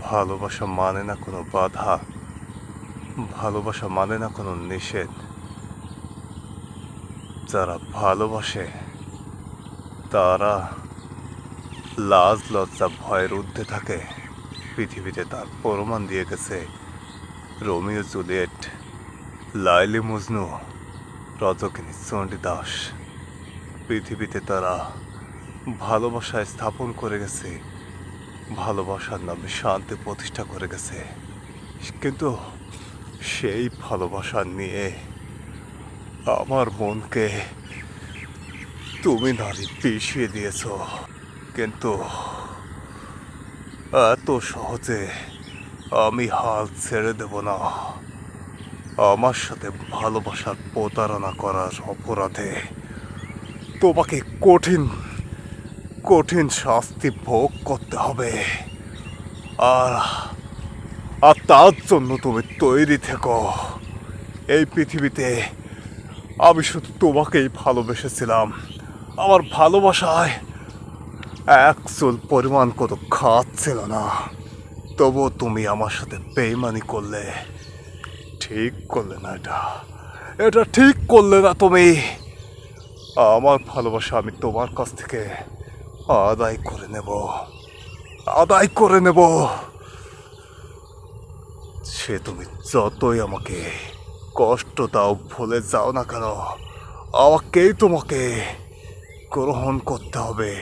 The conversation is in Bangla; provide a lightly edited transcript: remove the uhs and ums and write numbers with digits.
ভালোবাসা মানে না কোনো বাধা, ভালোবাসা মানে না কোনো নিষেধ। যারা ভালোবাসে তারা লাজ লজ্জা ভয়ের ঊর্ধ্বে থাকে। পৃথিবীতে তার প্রমাণ দিয়ে গেছে রোমিও জুলিয়েট, লাইলি মজনু, রজকিনী চণ্ডীদাস। পৃথিবীতে তারা ভালোবাসা স্থাপন করে গেছে, ভালোবাসার নামে শান্তি প্রতিষ্ঠা করে গেছে। কিন্তু সেই ভালোবাসা নিয়ে আমার মনকে তুমি নারী পিষিয়ে দিয়েছ। কিন্তু এত সহজে আমি হাল ছেড়ে দেব না। আমার সাথে ভালোবাসার প্রতারণা করার অপরাধে তোমাকে কঠিন কঠিন শাস্তি ভোগ করতে হবে। আর আর তার জন্য তুমি তৈরি থেকো। এই পৃথিবীতে আমি শুধু তোমাকেই ভালোবেসেছিলাম। আমার ভালোবাসায় এক চুল পরিমাণ কত খাত ছিল না, তবুও তুমি আমার সাথে বেইমানি করলে। ঠিক করলে না, এটা ঠিক করলে না তুমি। আমার ভালোবাসা আমি তোমার কাছ থেকে আদায় করে নেব, আদায় করে নেব। সে তুমি যতই আমাকে কষ্ট দাও, ভুলে যাও না কেন, আমাকেই তোমাকে গ্রহণ করতে হবে।